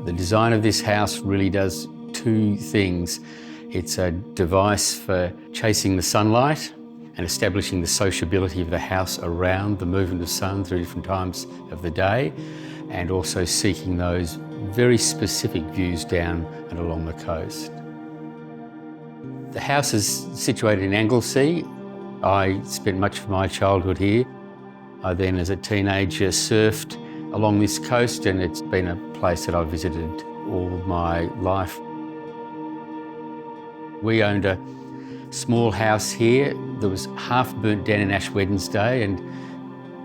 The design of this house really does two things. It's a device for chasing the sunlight and establishing the sociability of the house around the movement of sun through different times of the day, and also seeking those very specific views down and along the coast. The house is situated in Anglesea. I spent much of my childhood here. I then, as a teenager, surfed along this coast, and it's been a place that I've visited all my life. We owned a small house here that was half burnt down in Ash Wednesday and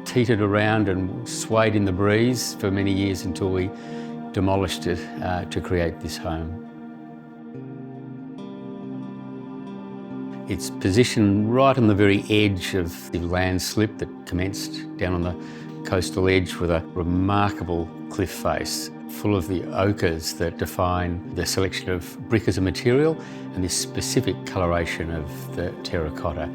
teetered around and swayed in the breeze for many years until we demolished it to create this home. It's positioned right on the very edge of the landslip that commenced down on the coastal edge, with a remarkable cliff face full of the ochres that define the selection of brick as a material and this specific coloration of the terracotta.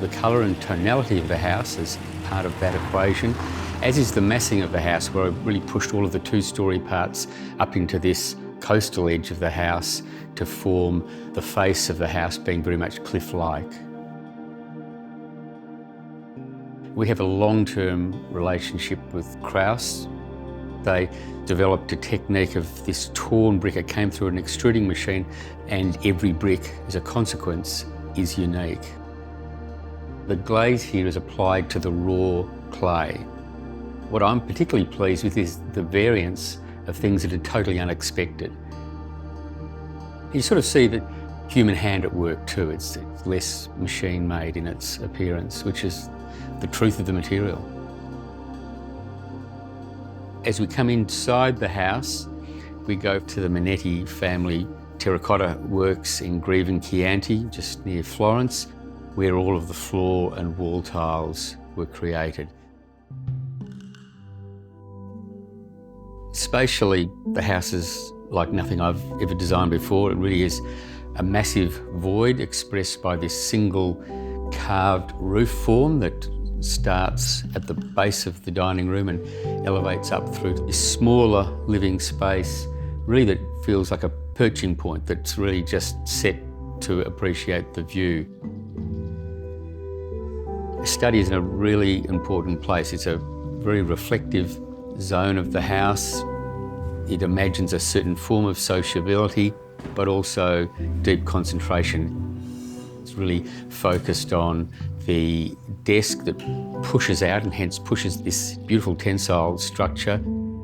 The colour and tonality of the house is part of that equation, as is the massing of the house, where I've really pushed all of the two-storey parts up into this coastal edge of the house to form the face of the house being very much cliff-like. We have a long-term relationship with Krauss. They developed a technique of this torn brick. It came through an extruding machine, and every brick, as a consequence, is unique. The glaze here is applied to the raw clay. What I'm particularly pleased with is the variance of things that are totally unexpected. You sort of see the human hand at work too. It's less machine-made in its appearance, which is the truth of the material. As we come inside the house, we go to the Manetti family terracotta works in Greve and Chianti, just near Florence, where all of the floor and wall tiles were created. Spatially, the house is like nothing I've ever designed before. It really is a massive void expressed by this single carved roof form that starts at the base of the dining room and elevates up through this smaller living space, really that feels like a perching point that's really just set to appreciate the view. Study is in a really important place. It's a very reflective zone of the house. It imagines a certain form of sociability, but also deep concentration. It's really focused on the desk that pushes out and hence pushes this beautiful tensile structure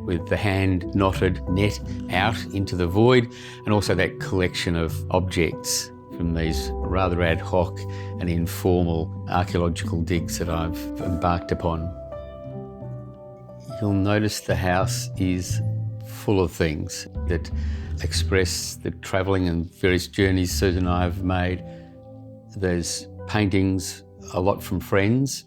with the hand-knotted net out into the void, and also that collection of objects from these rather ad hoc and informal archaeological digs that I've embarked upon. You'll notice the house is full of things that express the travelling and various journeys Susan and I have made. There's paintings, a lot from friends,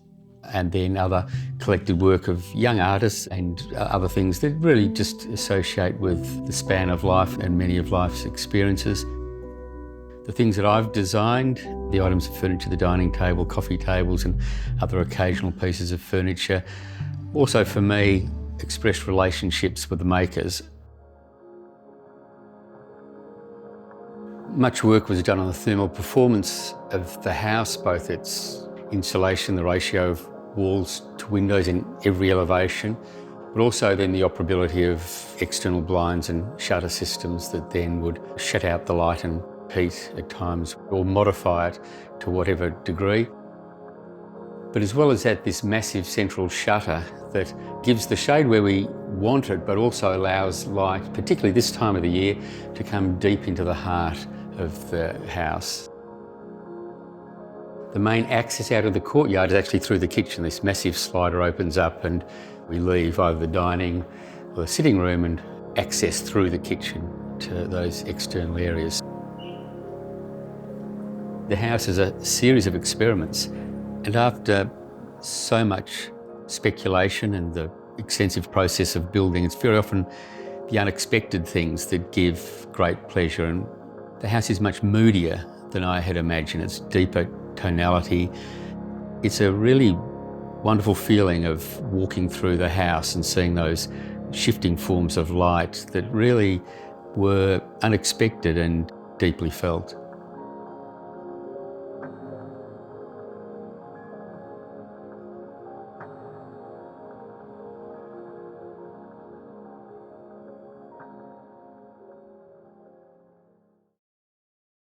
and then other collected work of young artists and other things that really just associate with the span of life and many of life's experiences. The things that I've designed, the items of furniture, the dining table, coffee tables and other occasional pieces of furniture, also for me express relationships with the makers. Much work was done on the thermal performance of the house, both its insulation, the ratio of walls to windows in every elevation, but also then the operability of external blinds and shutter systems that then would shut out the light and heat at times, or modify it to whatever degree. But as well as that, this massive central shutter that gives the shade where we want it, but also allows light, particularly this time of the year, to come deep into the heart of the house. The main access out of the courtyard is actually through the kitchen. This massive slider opens up and we leave either the dining or the sitting room and access through the kitchen to those external areas. The house is a series of experiments, and after so much speculation and the extensive process of building, it's very often the unexpected things that give great pleasure. And the house is much moodier than I had imagined. It's deeper tonality. It's a really wonderful feeling of walking through the house and seeing those shifting forms of light that really were unexpected and deeply felt.